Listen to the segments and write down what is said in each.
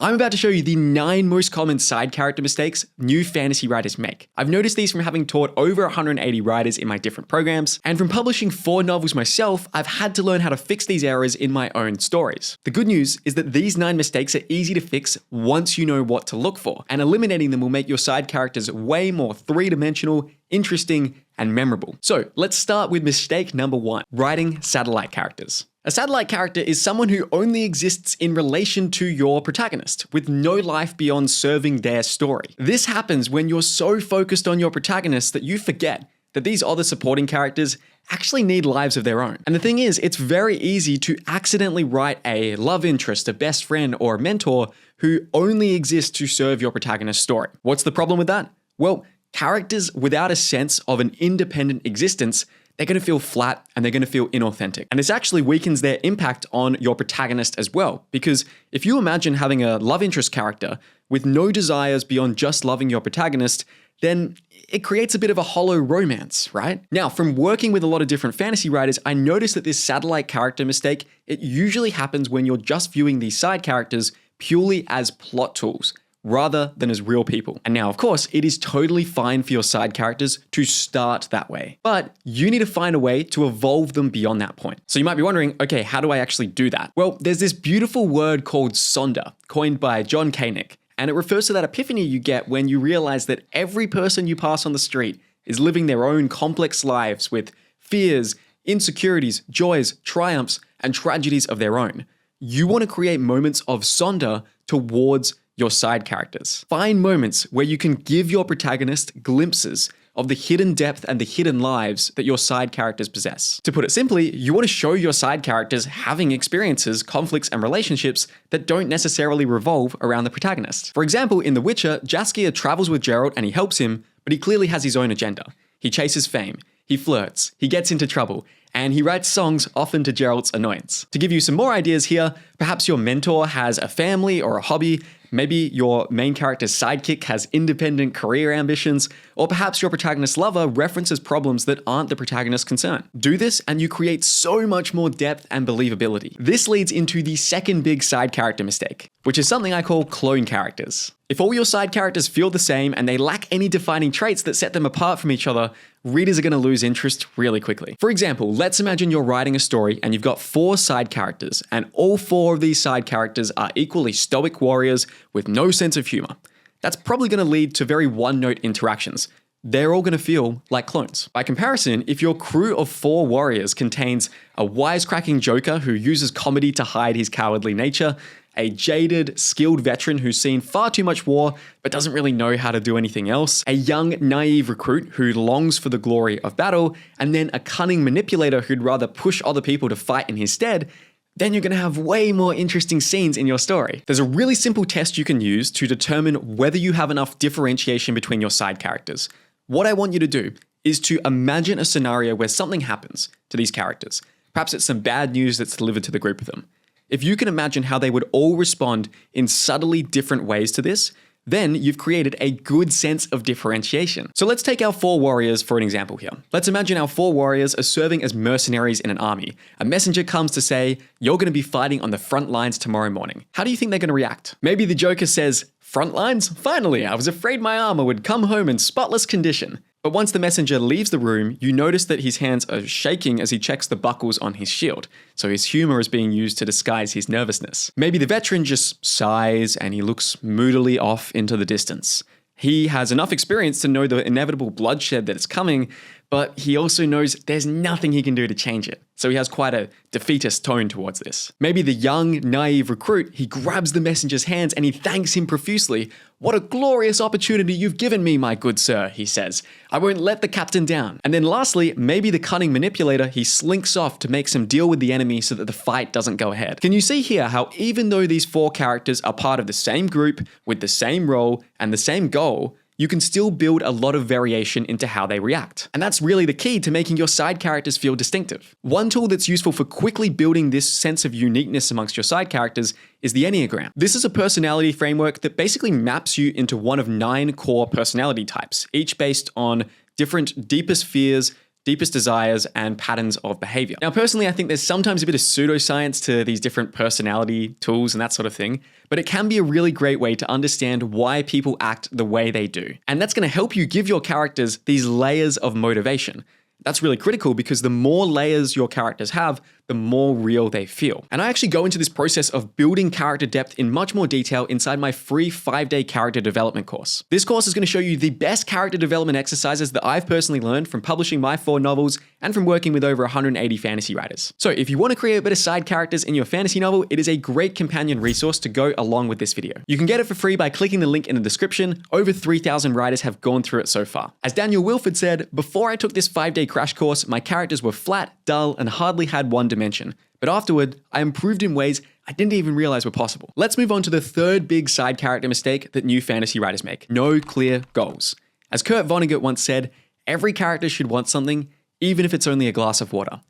I'm about to show you the 9 most common side character mistakes new fantasy writers make. I've noticed these from having taught over 180 writers in my different programs, and from publishing 4 novels myself, I've had to learn how to fix these errors in my own stories. The good news is that these 9 mistakes are easy to fix once you know what to look for, and eliminating them will make your side characters way more 3-dimensional, interesting, and memorable. So let's start with mistake number 1, writing satellite characters. A satellite character is someone who only exists in relation to your protagonist, with no life beyond serving their story. This happens when you're so focused on your protagonist that you forget that these other supporting characters actually need lives of their own. And the thing is, it's very easy to accidentally write a love interest, a best friend, or a mentor who only exists to serve your protagonist's story. What's the problem with that? Well, characters without a sense of an independent existence, they're going to feel flat and they're going to feel inauthentic. And this actually weakens their impact on your protagonist as well. Because if you imagine having a love interest character with no desires beyond just loving your protagonist, then it creates a bit of a hollow romance, right? Now, from working with a lot of different fantasy writers, I noticed that this satellite character mistake, it usually happens when you're just viewing these side characters purely as plot tools, rather than as real people. And now, of course, it is totally fine for your side characters to start that way, but you need to find a way to evolve them beyond that point. So you might be wondering, okay, how do I actually do that? Well, there's this beautiful word called sonder, coined by John Koenig, and it refers to that epiphany you get when you realize that every person you pass on the street is living their own complex lives with fears, insecurities, joys, triumphs, and tragedies of their own. You want to create moments of sonder towards your side characters. Find moments where you can give your protagonist glimpses of the hidden depth and the hidden lives that your side characters possess. To put it simply, you want to show your side characters having experiences, conflicts, and relationships that don't necessarily revolve around the protagonist. For example, in The Witcher, Jaskier travels with Geralt and he helps him, but he clearly has his own agenda. He chases fame, he flirts, he gets into trouble, and he writes songs often to Geralt's annoyance. To give you some more ideas here, perhaps your mentor has a family or a hobby, maybe your main character's sidekick has independent career ambitions, or perhaps your protagonist's lover references problems that aren't the protagonist's concern. Do this and you create so much more depth and believability. This leads into the second big side character mistake, which is something I call clone characters. If all your side characters feel the same and they lack any defining traits that set them apart from each other, readers are going to lose interest really quickly. For example, let's imagine you're writing a story and you've got 4 side characters, and all 4 of these side characters are equally stoic warriors with no sense of humor. That's probably going to lead to very one-note interactions. They're all going to feel like clones. By comparison, if your crew of 4 warriors contains a wisecracking joker who uses comedy to hide his cowardly nature, a jaded, skilled veteran who's seen far too much war but doesn't really know how to do anything else, a young, naive recruit who longs for the glory of battle, and then a cunning manipulator who'd rather push other people to fight in his stead, then you're going to have way more interesting scenes in your story. There's a really simple test you can use to determine whether you have enough differentiation between your side characters. What I want you to do is to imagine a scenario where something happens to these characters. Perhaps it's some bad news that's delivered to the group of them. If you can imagine how they would all respond in subtly different ways to this, then you've created a good sense of differentiation. So let's take our 4 warriors for an example here. Let's imagine our 4 warriors are serving as mercenaries in an army. A messenger comes to say, you're going to be fighting on the front lines tomorrow morning. How do you think they're going to react? Maybe the Joker says, front lines? Finally, I was afraid my armor would come home in spotless condition. But once the messenger leaves the room, you notice that his hands are shaking as he checks the buckles on his shield. So his humor is being used to disguise his nervousness. Maybe the veteran just sighs and he looks moodily off into the distance. He has enough experience to know the inevitable bloodshed that is coming, but he also knows there's nothing he can do to change it. So he has quite a defeatist tone towards this. Maybe the young, naive recruit, he grabs the messenger's hands and he thanks him profusely. What a glorious opportunity you've given me, my good sir, he says. I won't let the captain down. And then lastly, maybe the cunning manipulator, he slinks off to make some deal with the enemy so that the fight doesn't go ahead. Can you see here how even though these 4 characters are part of the same group, with the same role and the same goal, you can still build a lot of variation into how they react. And that's really the key to making your side characters feel distinctive. One tool that's useful for quickly building this sense of uniqueness amongst your side characters is the Enneagram. This is a personality framework that basically maps you into one of 9 core personality types, each based on different deepest fears, deepest desires, and patterns of behavior. Now, personally, I think there's sometimes a bit of pseudoscience to these different personality tools and that sort of thing, but it can be a really great way to understand why people act the way they do. And that's going to help you give your characters these layers of motivation. That's really critical because the more layers your characters have, the more real they feel. And I actually go into this process of building character depth in much more detail inside my free 5-day character development course. This course is going to show you the best character development exercises that I've personally learned from publishing my 4 novels and from working with over 180 fantasy writers. So if you want to create better side characters in your fantasy novel, it is a great companion resource to go along with this video. You can get it for free by clicking the link in the description. Over 3,000 writers have gone through it so far. As Daniel Wilford said, before I took this 5-day crash course, my characters were flat, dull, and hardly had one dimension. But afterward, I improved in ways I didn't even realize were possible. Let's move on to the third big side character mistake that new fantasy writers make: no clear goals. As Kurt Vonnegut once said, every character should want something, even if it's only a glass of water.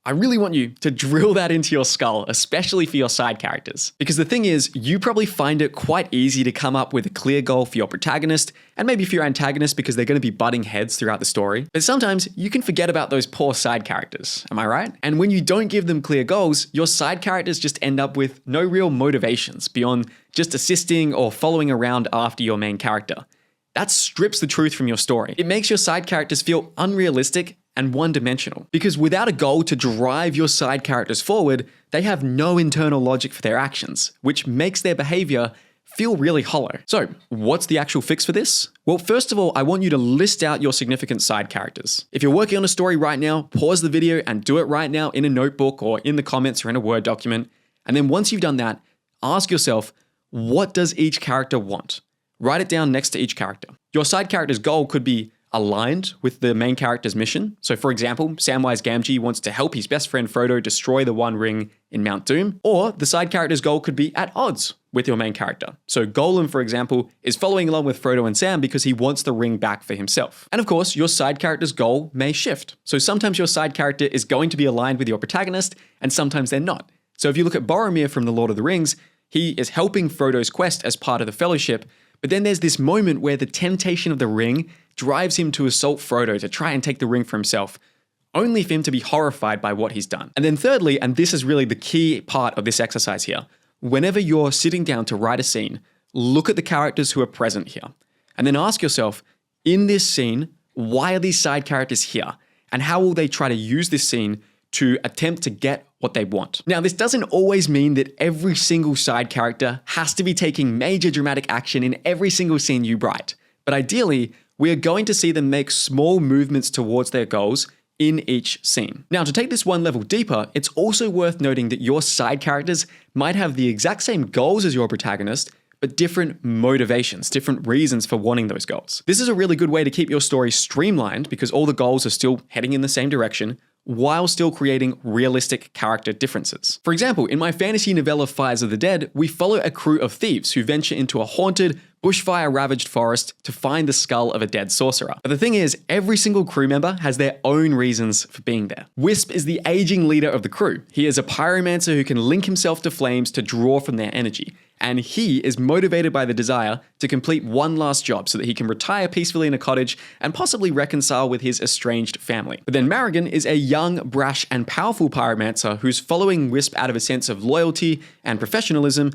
I really want you to drill that into your skull, especially for your side characters. Because the thing is, you probably find it quite easy to come up with a clear goal for your protagonist, and maybe for your antagonist because they're going to be butting heads throughout the story. But sometimes you can forget about those poor side characters, am I right? And when you don't give them clear goals, your side characters just end up with no real motivations beyond just assisting or following around after your main character. That strips the truth from your story. It makes your side characters feel unrealistic and one-dimensional. Because without a goal to drive your side characters forward, they have no internal logic for their actions, which makes their behavior feel really hollow. So, what's the actual fix for this? Well, first of all, I want you to list out your significant side characters. If you're working on a story right now, pause the video and do it right now in a notebook or in the comments or in a Word document. And then once you've done that, ask yourself, what does each character want? Write it down next to each character. Your side character's goal could be aligned with the main character's mission. So for example, Samwise Gamgee wants to help his best friend Frodo destroy the One Ring in Mount Doom. Or the side character's goal could be at odds with your main character. So Gollum, for example, is following along with Frodo and Sam because he wants the ring back for himself. And of course, your side character's goal may shift. So sometimes your side character is going to be aligned with your protagonist, and sometimes they're not. So if you look at Boromir from The Lord of the Rings, he is helping Frodo's quest as part of the Fellowship, but then there's this moment where the temptation of the ring drives him to assault Frodo to try and take the ring for himself, only for him to be horrified by what he's done. And then thirdly, and this is really the key part of this exercise here, whenever you're sitting down to write a scene, look at the characters who are present here, and then ask yourself, in this scene, why are these side characters here? And how will they try to use this scene to attempt to get what they want? Now, this doesn't always mean that every single side character has to be taking major dramatic action in every single scene you write. But ideally, we are going to see them make small movements towards their goals in each scene. Now, to take this one level deeper, it's also worth noting that your side characters might have the exact same goals as your protagonist, but different motivations, different reasons for wanting those goals. This is a really good way to keep your story streamlined because all the goals are still heading in the same direction, while still creating realistic character differences. For example, in my fantasy novella Fires of the Dead, we follow a crew of thieves who venture into a haunted, bushfire-ravaged forest to find the skull of a dead sorcerer. But the thing is, every single crew member has their own reasons for being there. Wisp is the aging leader of the crew. He is a pyromancer who can link himself to flames to draw from their energy. And he is motivated by the desire to complete one last job so that he can retire peacefully in a cottage and possibly reconcile with his estranged family. But then Marigan is a young, brash, and powerful pyromancer who's following Wisp out of a sense of loyalty and professionalism,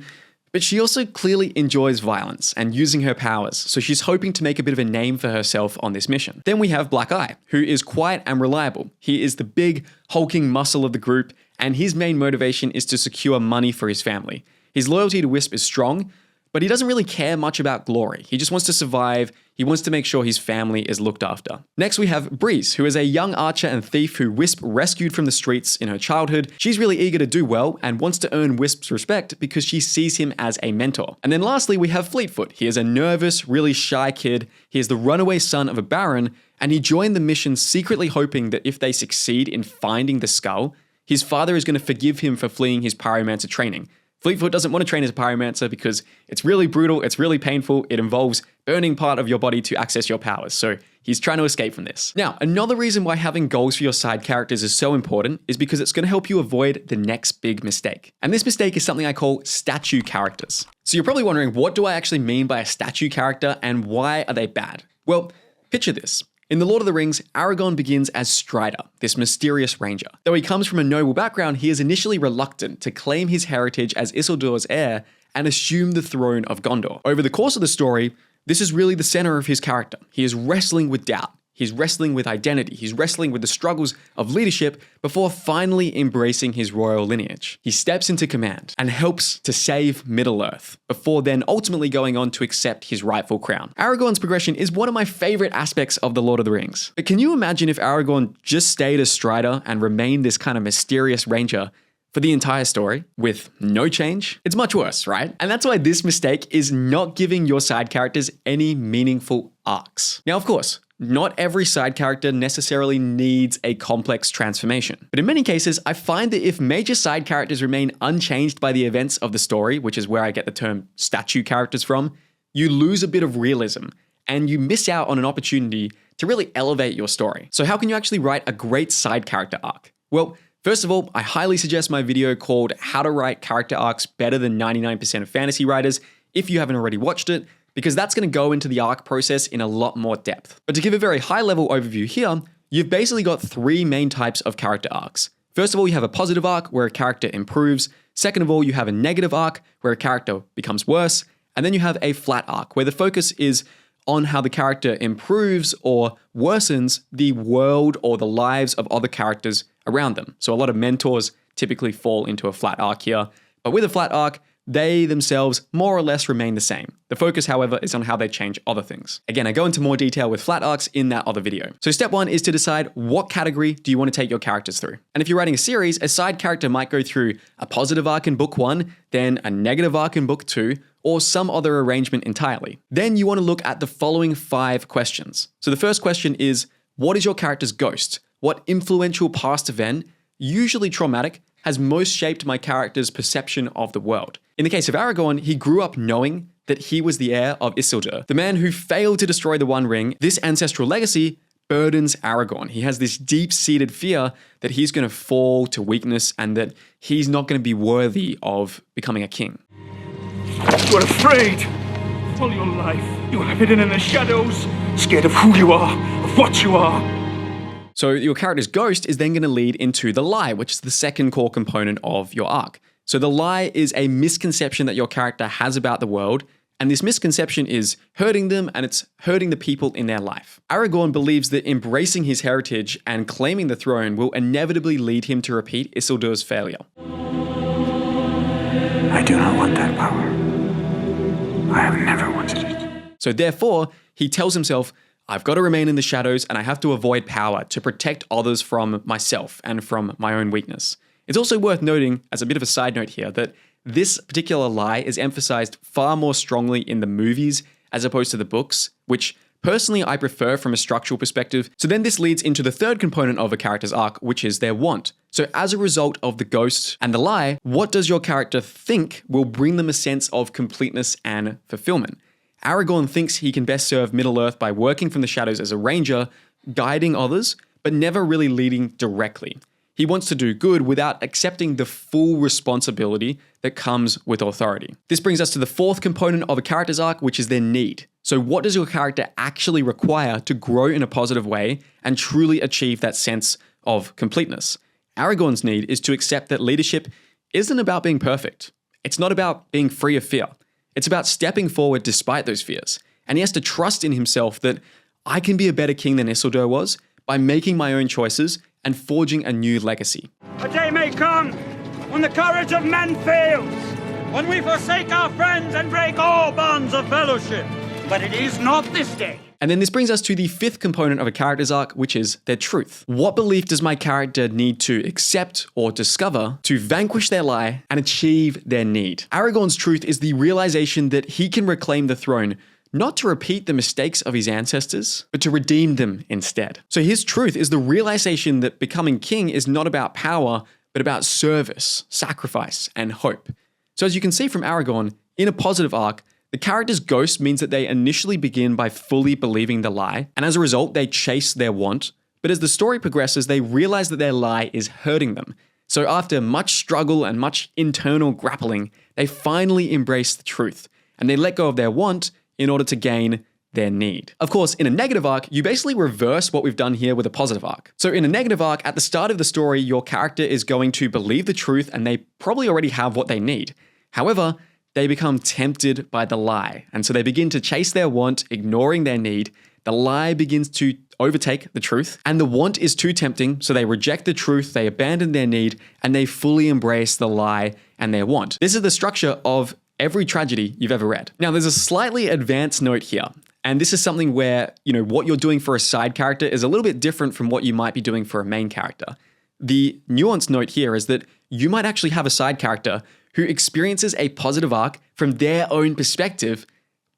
but she also clearly enjoys violence and using her powers, so she's hoping to make a bit of a name for herself on this mission. Then we have Black Eye, who is quiet and reliable. He is the big, hulking muscle of the group, and his main motivation is to secure money for his family. His loyalty to Wisp is strong, but he doesn't really care much about glory. He just wants to survive. He wants to make sure his family is looked after. Next, we have Breeze, who is a young archer and thief who Wisp rescued from the streets in her childhood. She's really eager to do well and wants to earn Wisp's respect because she sees him as a mentor. And then lastly, we have Fleetfoot. He is a nervous, really shy kid. He is the runaway son of a baron, and he joined the mission secretly hoping that if they succeed in finding the skull, his father is going to forgive him for fleeing his pyromancer training. Fleetfoot doesn't want to train as a pyromancer because it's really brutal, it's really painful, it involves burning part of your body to access your powers, so he's trying to escape from this. Now, another reason why having goals for your side characters is so important is because it's going to help you avoid the next big mistake. And this mistake is something I call statue characters. So you're probably wondering, what do I actually mean by a statue character and why are they bad? Well, picture this. In The Lord of the Rings, Aragorn begins as Strider, this mysterious ranger. Though he comes from a noble background, he is initially reluctant to claim his heritage as Isildur's heir and assume the throne of Gondor. Over the course of the story, this is really the center of his character. He is wrestling with doubt. He's wrestling with identity. He's wrestling with the struggles of leadership before finally embracing his royal lineage. He steps into command and helps to save Middle-earth before then ultimately going on to accept his rightful crown. Aragorn's progression is one of my favorite aspects of The Lord of the Rings. But can you imagine if Aragorn just stayed as Strider and remained this kind of mysterious ranger for the entire story with no change? It's much worse, right? And that's why this mistake is not giving your side characters any meaningful arcs. Now, of course, not every side character necessarily needs a complex transformation. But in many cases, I find that if major side characters remain unchanged by the events of the story, which is where I get the term statue characters from, you lose a bit of realism and you miss out on an opportunity to really elevate your story. So how can you actually write a great side character arc? Well, first of all, I highly suggest my video called How to Write Character Arcs Better Than 99% of Fantasy Writers if you haven't already watched it, because that's going to go into the arc process in a lot more depth. But to give a very high-level overview here, you've basically got three main types of character arcs. First of all, you have a positive arc where a character improves. Second of all, you have a negative arc where a character becomes worse. And then you have a flat arc where the focus is on how the character improves or worsens the world or the lives of other characters around them. So a lot of mentors typically fall into a flat arc here. But with a flat arc, they themselves more or less remain the same. The focus, however, is on how they change other things. Again, I go into more detail with flat arcs in that other video. So step one is to decide what category do you want to take your characters through. And if you're writing a series, a side character might go through a positive arc in book 1, then a negative arc in book 2, or some other arrangement entirely. Then you want to look at the following 5 questions. So the first question is, what is your character's ghost? What influential past event, usually traumatic, has most shaped my character's perception of the world? In the case of Aragorn, he grew up knowing that he was the heir of Isildur, the man who failed to destroy the One Ring. This ancestral legacy burdens Aragorn. He has this deep-seated fear that he's going to fall to weakness and that he's not going to be worthy of becoming a king. You are afraid. All your life, you have hidden in the shadows, scared of who you are, of what you are. So your character's ghost is then going to lead into the lie, which is the second core component of your arc. So the lie is a misconception that your character has about the world, and this misconception is hurting them and it's hurting the people in their life. Aragorn believes that embracing his heritage and claiming the throne will inevitably lead him to repeat Isildur's failure. I do not want that power. I have never wanted it. So therefore, he tells himself, I've got to remain in the shadows and I have to avoid power to protect others from myself and from my own weakness. It's also worth noting, as a bit of a side note here, that this particular lie is emphasized far more strongly in the movies as opposed to the books, which personally I prefer from a structural perspective. So then this leads into the third component of a character's arc, which is their want. So as a result of the ghost and the lie, what does your character think will bring them a sense of completeness and fulfillment? Aragorn thinks he can best serve Middle-earth by working from the shadows as a ranger, guiding others, but never really leading directly. He wants to do good without accepting the full responsibility that comes with authority. This brings us to the fourth component of a character's arc, which is their need. So what does your character actually require to grow in a positive way and truly achieve that sense of completeness? Aragorn's need is to accept that leadership isn't about being perfect. It's not about being free of fear. It's about stepping forward despite those fears. And he has to trust in himself that I can be a better king than Isildur was by making my own choices and forging a new legacy. A day may come when the courage of men fails, when we forsake our friends and break all bonds of fellowship. But it is not this day. And then this brings us to the fifth component of a character's arc, which is their truth. What belief does my character need to accept or discover to vanquish their lie and achieve their need? Aragorn's truth is the realization that he can reclaim the throne, not to repeat the mistakes of his ancestors, but to redeem them instead. So his truth is the realization that becoming king is not about power, but about service, sacrifice, and hope. So as you can see from Aragorn, in a positive arc, the character's ghost means that they initially begin by fully believing the lie, and as a result, they chase their want. But as the story progresses, they realize that their lie is hurting them. So after much struggle and much internal grappling, they finally embrace the truth, and they let go of their want in order to gain their need. Of course, in a negative arc, you basically reverse what we've done here with a positive arc. So in a negative arc, at the start of the story, your character is going to believe the truth and they probably already have what they need. However, they become tempted by the lie. And so they begin to chase their want, ignoring their need. The lie begins to overtake the truth, and the want is too tempting, so they reject the truth, they abandon their need, and they fully embrace the lie and their want. This is the structure of every tragedy you've ever read. Now, there's a slightly advanced note here, and this is something where, what you're doing for a side character is a little bit different from what you might be doing for a main character. The nuanced note here is that you might actually have a side character who experiences a positive arc from their own perspective,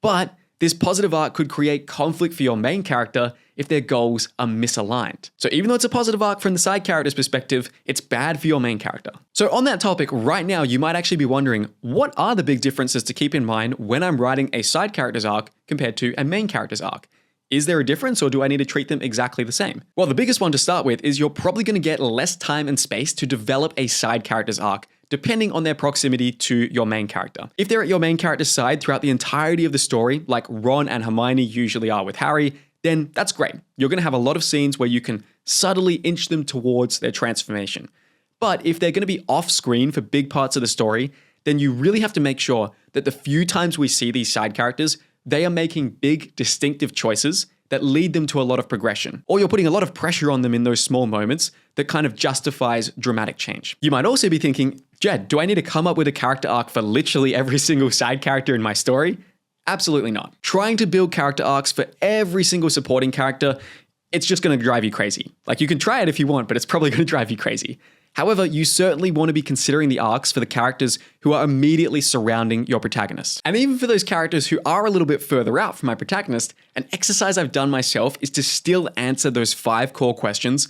but this positive arc could create conflict for your main character if their goals are misaligned. So even though it's a positive arc from the side character's perspective, it's bad for your main character. So on that topic, right now, you might actually be wondering, what are the big differences to keep in mind when I'm writing a side character's arc compared to a main character's arc? Is there a difference, or do I need to treat them exactly the same? Well, the biggest one to start with is you're probably going to get less time and space to develop a side character's arc, depending on their proximity to your main character. If they're at your main character's side throughout the entirety of the story, like Ron and Hermione usually are with Harry, then that's great. You're going to have a lot of scenes where you can subtly inch them towards their transformation. But if they're going to be off screen for big parts of the story, then you really have to make sure that the few times we see these side characters, they are making big, distinctive choices that lead them to a lot of progression. Or you're putting a lot of pressure on them in those small moments that kind of justifies dramatic change. You might also be thinking, Jed, do I need to come up with a character arc for literally every single side character in my story? Absolutely not. Trying to build character arcs for every single supporting character, it's just going to drive you crazy. Like, you can try it if you want, but it's probably going to drive you crazy. However, you certainly want to be considering the arcs for the characters who are immediately surrounding your protagonist. And even for those characters who are a little bit further out from my protagonist, an exercise I've done myself is to still answer those 5 core questions,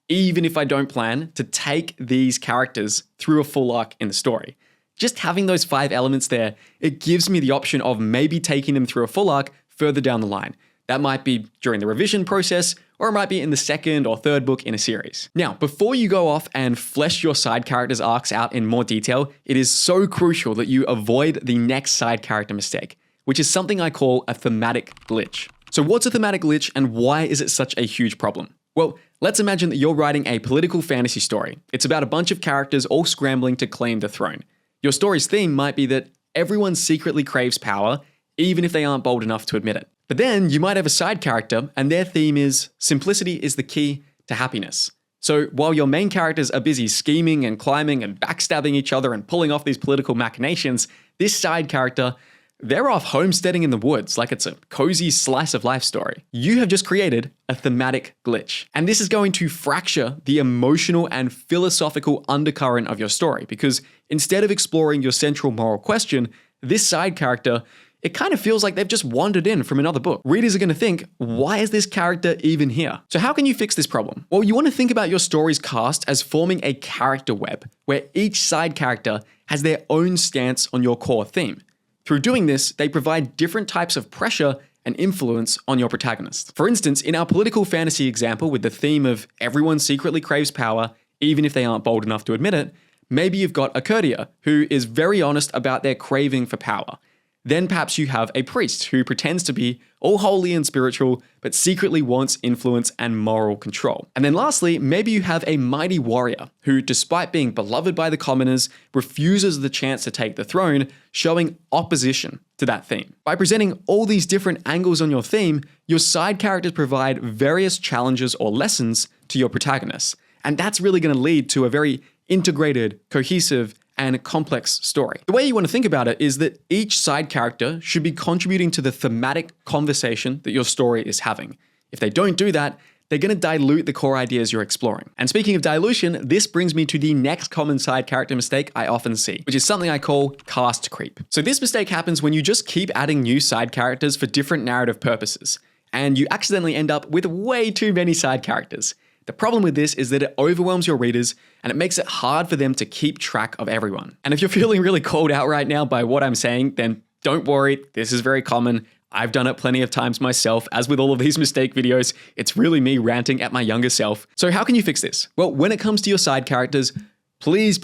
even if I don't plan to take these characters through a full arc in the story. Just having those 5 elements there, it gives me the option of maybe taking them through a full arc further down the line. That might be during the revision process, or it might be in the 2nd or 3rd book in a series. Now, before you go off and flesh your side characters' arcs out in more detail, it is so crucial that you avoid the next side character mistake, which is something I call a thematic glitch. So what's a thematic glitch, and why is it such a huge problem? Well, let's imagine that you're writing a political fantasy story. It's about a bunch of characters all scrambling to claim the throne. Your story's theme might be that everyone secretly craves power, even if they aren't bold enough to admit it. But then you might have a side character, and their theme is simplicity is the key to happiness. So while your main characters are busy scheming and climbing and backstabbing each other and pulling off these political machinations, this side character, they're off homesteading in the woods like it's a cozy slice of life story. You have just created a thematic glitch. And this is going to fracture the emotional and philosophical undercurrent of your story, because instead of exploring your central moral question, this side character, it kind of feels like they've just wandered in from another book. Readers are going to think, why is this character even here? So how can you fix this problem? Well, you want to think about your story's cast as forming a character web, where each side character has their own stance on your core theme. Through doing this, they provide different types of pressure and influence on your protagonist. For instance, in our political fantasy example with the theme of everyone secretly craves power, even if they aren't bold enough to admit it, maybe you've got a courtier who is very honest about their craving for power. Then perhaps you have a priest who pretends to be all holy and spiritual, but secretly wants influence and moral control. And then lastly, maybe you have a mighty warrior who, despite being beloved by the commoners, refuses the chance to take the throne, showing opposition to that theme. By presenting all these different angles on your theme, your side characters provide various challenges or lessons to your protagonists. And that's really going to lead to a very integrated, cohesive, and complex story. The way you want to think about it is that each side character should be contributing to the thematic conversation that your story is having. If they don't do that, they're going to dilute the core ideas you're exploring. And speaking of dilution, this brings me to the next common side character mistake I often see, which is something I call cast creep. So this mistake happens when you just keep adding new side characters for different narrative purposes, and you accidentally end up with way too many side characters. The problem with this is that it overwhelms your readers and it makes it hard for them to keep track of everyone. And if you're feeling really called out right now by what I'm saying, then don't worry, this is very common. I've done it plenty of times myself. As with all of these mistake videos, it's really me ranting at my younger self. So how can you fix this? Well, when it comes to your side characters, please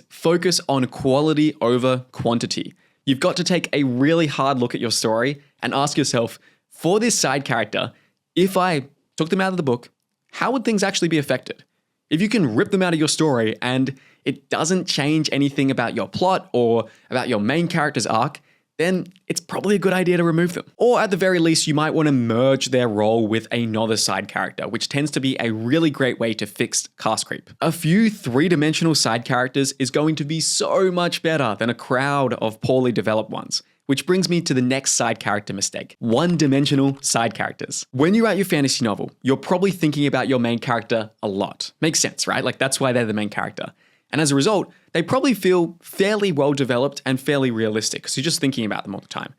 focus on quality over quantity. You've got to take a really hard look at your story and ask yourself, For this side character, if I took them out of the book, how would things actually be affected? If you can rip them out of your story and it doesn't change anything about your plot or about your main character's arc, then it's probably a good idea to remove them. Or at the very least, you might want to merge their role with another side character, which tends to be a really great way to fix cast creep. A few three-dimensional side characters is going to be so much better than a crowd of poorly developed ones. Which brings me to the next side character mistake. One-dimensional side characters. When you write your fantasy novel, you're probably thinking about your main character a lot. Makes sense, right? Like that's why they're the main character. And as a result, they probably feel fairly well developed and fairly realistic because you're just thinking about them all the time.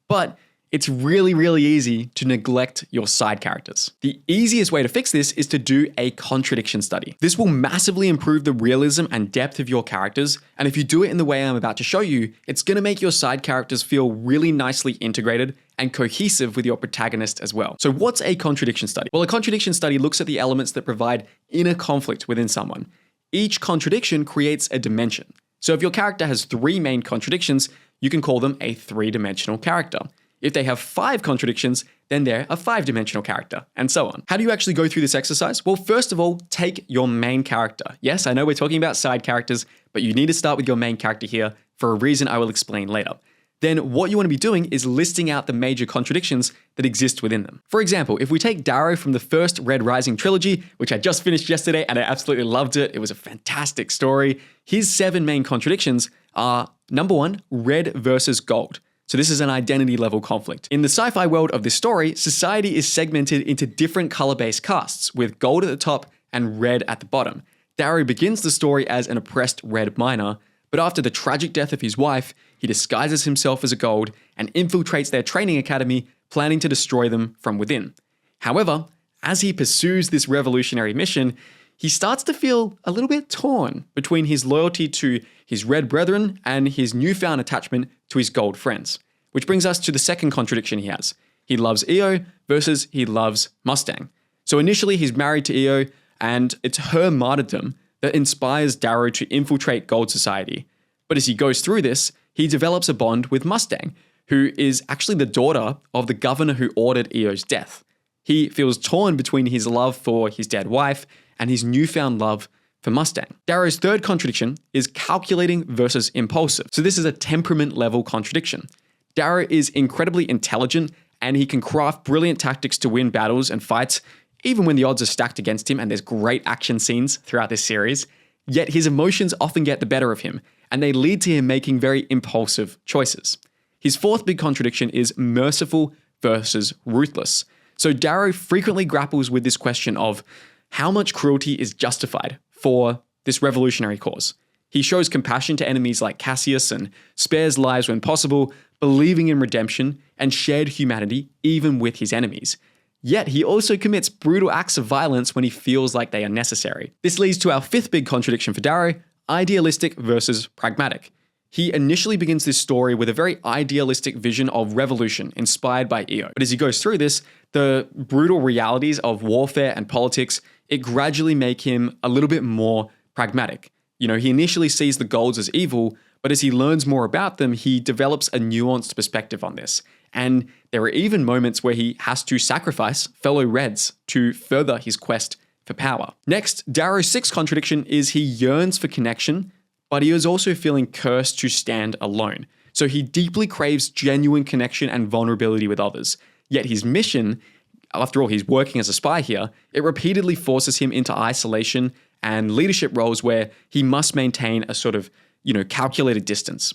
But it's really, really easy to neglect your side characters. The easiest way to fix this is to do a contradiction study. This will massively improve the realism and depth of your characters, and if you do it in the way I'm about to show you, it's going to make your side characters feel really nicely integrated and cohesive with your protagonist as well. So what's a contradiction study? Well, a contradiction study looks at the elements that provide inner conflict within someone. Each contradiction creates a dimension. So if your character has 3 main contradictions, you can call them a 3-dimensional character. If they have 5 contradictions, then they're a 5-dimensional character, and so on. How do you actually go through this exercise? Well, first of all, take your main character. Yes, I know we're talking about side characters, but you need to start with your main character here for a reason I will explain later. Then what you want to be doing is listing out the major contradictions that exist within them. For example, if we take Darrow from the first Red Rising trilogy, which I just finished yesterday and I absolutely loved it, it was a fantastic story, his 7 main contradictions are, number 1, red versus gold. So this is an identity level conflict. In the sci-fi world of this story, society is segmented into different color-based castes, with gold at the top and red at the bottom. Darrow begins the story as an oppressed red miner, but after the tragic death of his wife, he disguises himself as a gold and infiltrates their training academy, planning to destroy them from within. However, as he pursues this revolutionary mission, he starts to feel a little bit torn between his loyalty to his red brethren and his newfound attachment to his gold friends. Which brings us to the second contradiction he has. He loves Io versus he loves Mustang. So initially he's married to Io, and it's her martyrdom that inspires Darrow to infiltrate Gold Society. But as he goes through this, he develops a bond with Mustang, who is actually the daughter of the governor who ordered Io's death. He feels torn between his love for his dead wife and his newfound love for Mustang. Darrow's third contradiction is calculating versus impulsive. So this is a temperament level contradiction. Darrow is incredibly intelligent and he can craft brilliant tactics to win battles and fights, even when the odds are stacked against him and there's great action scenes throughout this series. Yet his emotions often get the better of him and they lead to him making very impulsive choices. His fourth big contradiction is merciful versus ruthless. So Darrow frequently grapples with this question of how much cruelty is justified for this revolutionary cause. He shows compassion to enemies like Cassius and spares lives when possible, believing in redemption and shared humanity even with his enemies. Yet he also commits brutal acts of violence when he feels like they are necessary. This leads to our fifth big contradiction for Darrow, idealistic versus pragmatic. He initially begins this story with a very idealistic vision of revolution inspired by Io. But as he goes through this, the brutal realities of warfare and politics, it gradually make him a little bit more pragmatic. He initially sees the Golds as evil, but as he learns more about them, he develops a nuanced perspective on this. And there are even moments where he has to sacrifice fellow Reds to further his quest for power. Next, Darrow's sixth contradiction is he yearns for connection, but he is also feeling cursed to stand alone. So he deeply craves genuine connection and vulnerability with others. Yet his mission, after all, he's working as a spy here, it repeatedly forces him into isolation and leadership roles where he must maintain a sort of, calculated distance.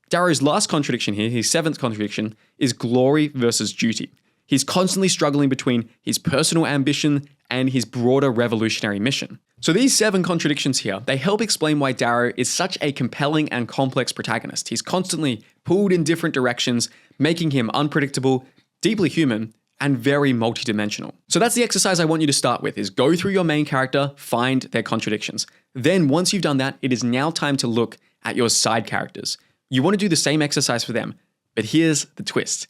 Darrow's last contradiction here, his seventh contradiction, is glory versus duty. He's constantly struggling between his personal ambition and his broader revolutionary mission. So these 7 contradictions here, they help explain why Darrow is such a compelling and complex protagonist. He's constantly pulled in different directions, making him unpredictable, deeply human, and very multidimensional. So that's the exercise I want you to start with, is go through your main character, find their contradictions. Then once you've done that, it is now time to look at your side characters. You want to do the same exercise for them, but here's the twist.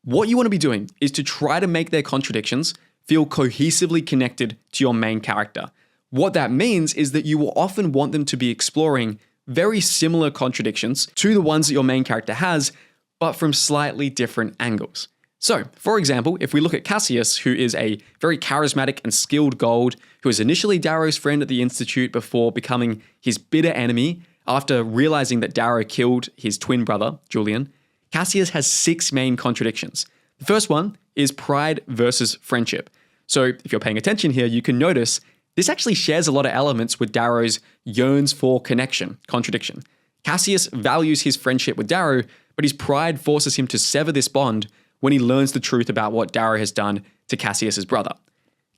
What you want to be doing is to try to make their contradictions feel cohesively connected to your main character. What that means is that you will often want them to be exploring very similar contradictions to the ones that your main character has, but from slightly different angles. So, for example, if we look at Cassius, who is a very charismatic and skilled Gold, who was initially Darrow's friend at the Institute before becoming his bitter enemy after realizing that Darrow killed his twin brother, Julian, Cassius has 6 main contradictions. The first one is pride versus friendship. So, if you're paying attention here, you can notice this actually shares a lot of elements with Darrow's yearns for connection contradiction. Cassius values his friendship with Darrow, but his pride forces him to sever this bond when he learns the truth about what Darrow has done to Cassius's brother.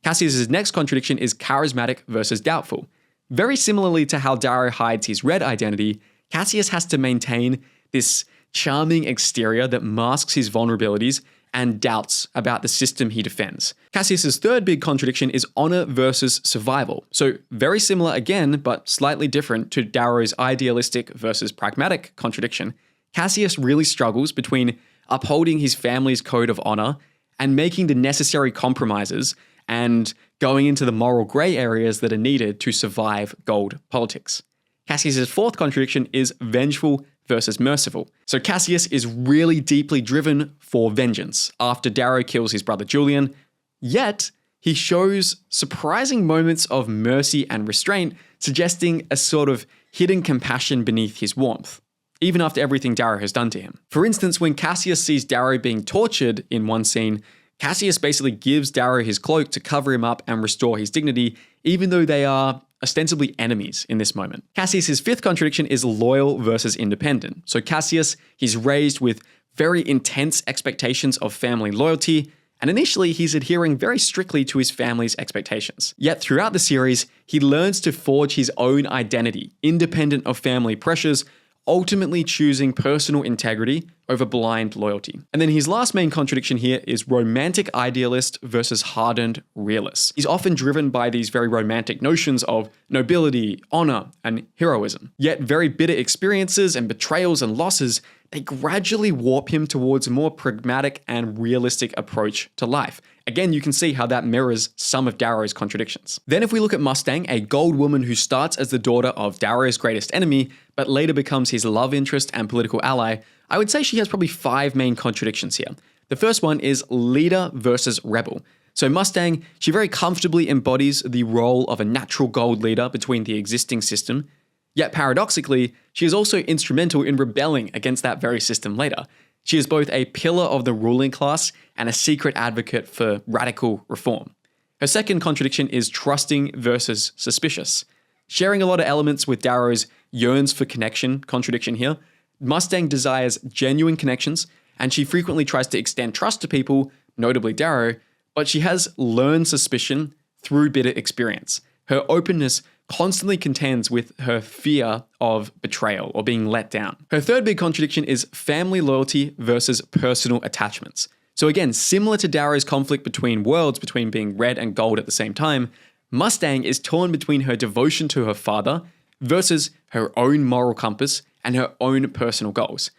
Cassius's next contradiction is charismatic versus doubtful. Very similarly to how Darrow hides his red identity, Cassius has to maintain this charming exterior that masks his vulnerabilities and doubts about the system he defends. Cassius's third big contradiction is honor versus survival. So very similar again, but slightly different to Darrow's idealistic versus pragmatic contradiction. Cassius really struggles between upholding his family's code of honor and making the necessary compromises and going into the moral gray areas that are needed to survive Gold politics. Cassius's fourth contradiction is vengeful versus merciful. So Cassius is really deeply driven for vengeance after Darrow kills his brother Julian, yet he shows surprising moments of mercy and restraint, suggesting a sort of hidden compassion beneath his warmth, even after everything Darrow has done to him. For instance, when Cassius sees Darrow being tortured in one scene, Cassius basically gives Darrow his cloak to cover him up and restore his dignity, even though they are ostensibly enemies in this moment. Cassius's fifth contradiction is loyal versus independent. So Cassius, he's raised with very intense expectations of family loyalty, and initially he's adhering very strictly to his family's expectations. Yet throughout the series, he learns to forge his own identity, independent of family pressures, ultimately choosing personal integrity over blind loyalty. And then his last main contradiction here is romantic idealist versus hardened realist. He's often driven by these very romantic notions of nobility, honor, and heroism. Yet very bitter experiences and betrayals and losses, they gradually warp him towards a more pragmatic and realistic approach to life. Again, you can see how that mirrors some of Darrow's contradictions. Then if we look at Mustang, a Gold woman who starts as the daughter of Darrow's greatest enemy, but later becomes his love interest and political ally, I would say she has probably 5 main contradictions here. The first one is leader versus rebel. So Mustang, she very comfortably embodies the role of a natural Gold leader between the existing system, yet paradoxically, she is also instrumental in rebelling against that very system later. She is both a pillar of the ruling class and a secret advocate for radical reform. Her second contradiction is trusting versus suspicious. Sharing a lot of elements with Darrow's yearns for connection contradiction here, Mustang desires genuine connections, and she frequently tries to extend trust to people, notably Darrow, but she has learned suspicion through bitter experience. Her openness constantly contends with her fear of betrayal or being let down. Her third big contradiction is family loyalty versus personal attachments. So again, similar to Darrow's conflict between worlds, between being red and gold at the same time, Mustang is torn between her devotion to her father versus her own moral compass and her own personal goals.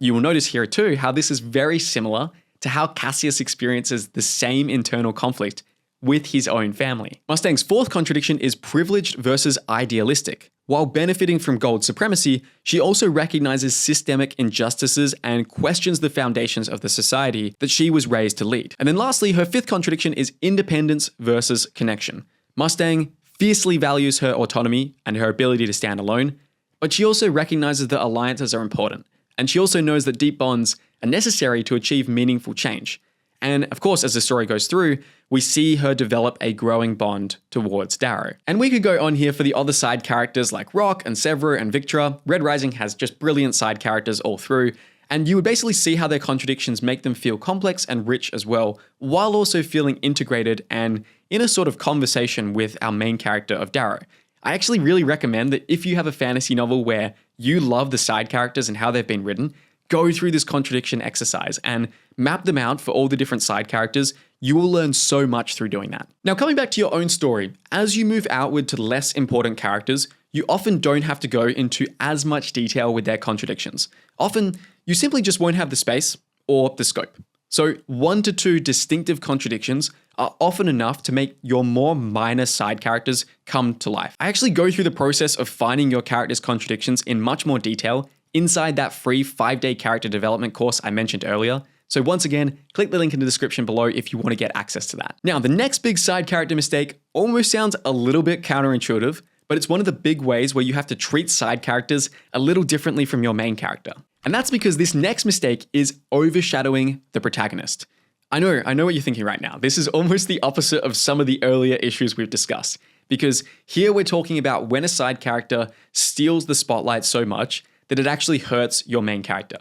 You will notice here too how this is very similar to how Cassius experiences the same internal conflict with his own family. Mustang's fourth contradiction is privileged versus idealistic. While benefiting from Gold supremacy, she also recognizes systemic injustices and questions the foundations of the society that she was raised to lead. And then lastly, her fifth contradiction is independence versus connection. Mustang fiercely values her autonomy and her ability to stand alone, but she also recognizes that alliances are important, and she also knows that deep bonds are necessary to achieve meaningful change. And of course, as the story goes through, we see her develop a growing bond towards Darrow. And we could go on here for the other side characters like Rock and Severo and Victra. Red Rising has just brilliant side characters all through, and you would basically see how their contradictions make them feel complex and rich as well, while also feeling integrated and in a sort of conversation with our main character of Darrow. I actually really recommend that if you have a fantasy novel where you love the side characters and how they've been written, go through this contradiction exercise and map them out for all the different side characters. You will learn so much through doing that. Now, coming back to your own story, as you move outward to less important characters, you often don't have to go into as much detail with their contradictions. Often, you simply just won't have the space or the scope. So 1 to 2 distinctive contradictions are often enough to make your more minor side characters come to life. I actually go through the process of finding your character's contradictions in much more detail inside that free 5-day character development course I mentioned earlier. So once again, click the link in the description below if you want to get access to that. Now, the next big side character mistake almost sounds a little bit counterintuitive, but it's one of the big ways where you have to treat side characters a little differently from your main character. And that's because this next mistake is overshadowing the protagonist. I know what you're thinking right now. This is almost the opposite of some of the earlier issues we've discussed, because here we're talking about when a side character steals the spotlight so much that it actually hurts your main character.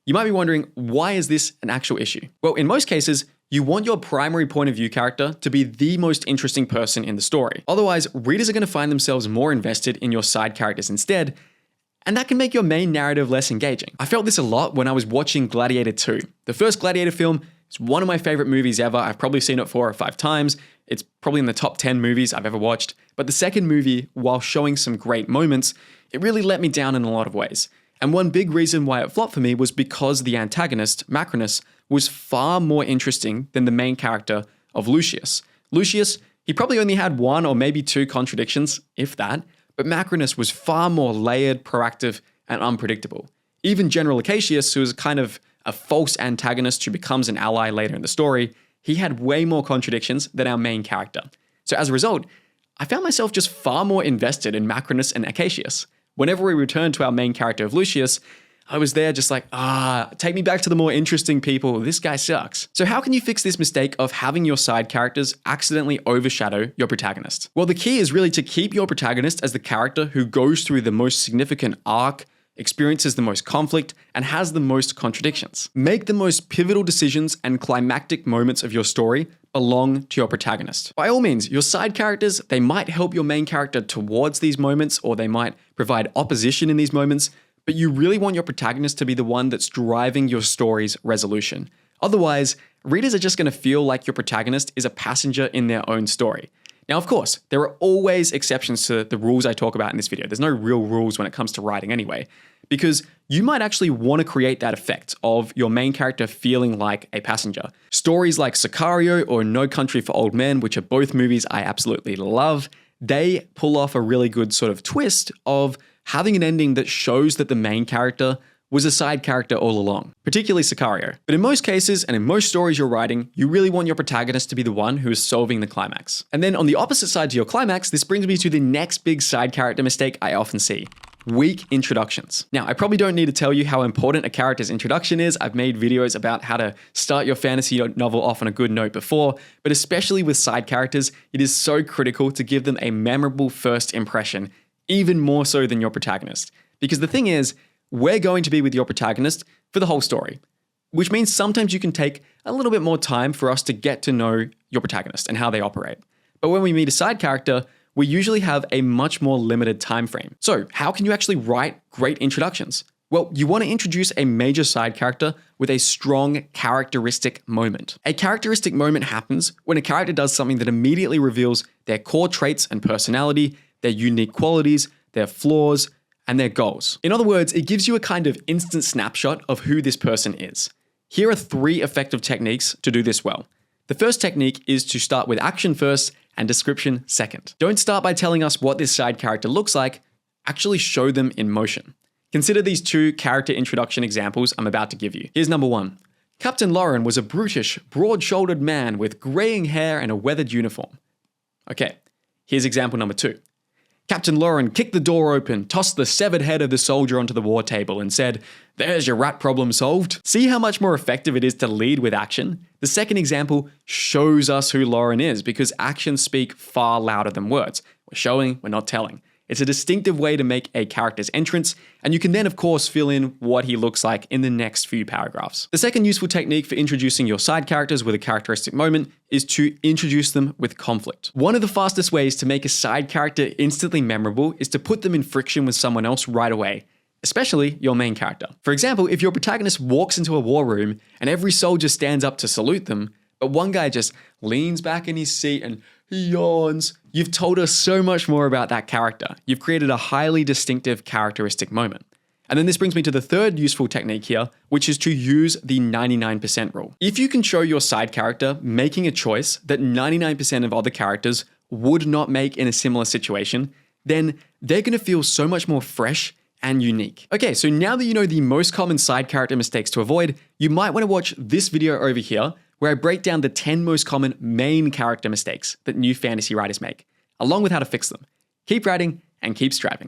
You might be wondering, why is this an actual issue? Well, in most cases, you want your primary point of view character to be the most interesting person in the story. Otherwise, readers are going to find themselves more invested in your side characters instead, and that can make your main narrative less engaging. I felt this a lot when I was watching Gladiator 2. The first Gladiator film is one of my favorite movies ever. I've probably seen it 4 or 5 times. It's probably in the top 10 movies I've ever watched. But the second movie, while showing some great moments, it really let me down in a lot of ways. And one big reason why it flopped for me was because the antagonist, Macrinus, was far more interesting than the main character of Lucius. Lucius, he probably only had 1 or maybe 2 contradictions, if that, but Macrinus was far more layered, proactive, and unpredictable. Even General Acacius, who is kind of a false antagonist who becomes an ally later in the story, he had way more contradictions than our main character. So as a result, I found myself just far more invested in Macrinus and Acacius. Whenever we returned to our main character of Lucius, I was there just like, take me back to the more interesting people. This guy sucks. So how can you fix this mistake of having your side characters accidentally overshadow your protagonist? Well, the key is really to keep your protagonist as the character who goes through the most significant arc, experiences the most conflict, and has the most contradictions. Make the most pivotal decisions and climactic moments of your story belong to your protagonist. By all means, your side characters, they might help your main character towards these moments, or they might provide opposition in these moments, but you really want your protagonist to be the one that's driving your story's resolution. Otherwise, readers are just going to feel like your protagonist is a passenger in their own story. Now, of course, there are always exceptions to the rules I talk about in this video. There's no real rules when it comes to writing anyway, because you might actually want to create that effect of your main character feeling like a passenger. Stories like Sicario or No Country for Old Men, which are both movies I absolutely love, they pull off a really good sort of twist of having an ending that shows that the main character was a side character all along, particularly Sicario. But in most cases, and in most stories you're writing, you really want your protagonist to be the one who is solving the climax. And then on the opposite side to your climax, this brings me to the next big side character mistake I often see: weak introductions. Now, I probably don't need to tell you how important a character's introduction is. I've made videos about how to start your fantasy novel off on a good note before, but especially with side characters, it is so critical to give them a memorable first impression, even more so than your protagonist. Because the thing is, we're going to be with your protagonist for the whole story, which means sometimes you can take a little bit more time for us to get to know your protagonist and how they operate. But when we meet a side character, we usually have a much more limited time frame. So how can you actually write great introductions? Well, you want to introduce a major side character with a strong characteristic moment. A characteristic moment happens when a character does something that immediately reveals their core traits and personality, their unique qualities, their flaws, and their goals. In other words, it gives you a kind of instant snapshot of who this person is. Here are 3 effective techniques to do this well. The first technique is to start with action first and description second. Don't start by telling us what this side character looks like, actually show them in motion. Consider these 2 character introduction examples I'm about to give you. Here's number 1. Captain Lauren was a brutish, broad-shouldered man with graying hair and a weathered uniform. Okay, here's example number 2. Captain Lauren kicked the door open, tossed the severed head of the soldier onto the war table, and said, "There's your rat problem solved." See how much more effective it is to lead with action? The second example shows us who Lauren is because actions speak far louder than words. We're showing, we're not telling. It's a distinctive way to make a character's entrance, and you can then of course fill in what he looks like in the next few paragraphs. The second useful technique for introducing your side characters with a characteristic moment is to introduce them with conflict. One of the fastest ways to make a side character instantly memorable is to put them in friction with someone else right away, especially your main character. For example, if your protagonist walks into a war room and every soldier stands up to salute them, but one guy just leans back in his seat and yawns, you've told us so much more about that character. You've created a highly distinctive characteristic moment. And then this brings me to the third useful technique here, which is to use the 99% rule. If you can show your side character making a choice that 99% of other characters would not make in a similar situation, then they're going to feel so much more fresh, and unique. Okay, so now that you know the most common side character mistakes to avoid, you might want to watch this video over here where I break down the 10 most common main character mistakes that new fantasy writers make, along with how to fix them. Keep writing and keep striving.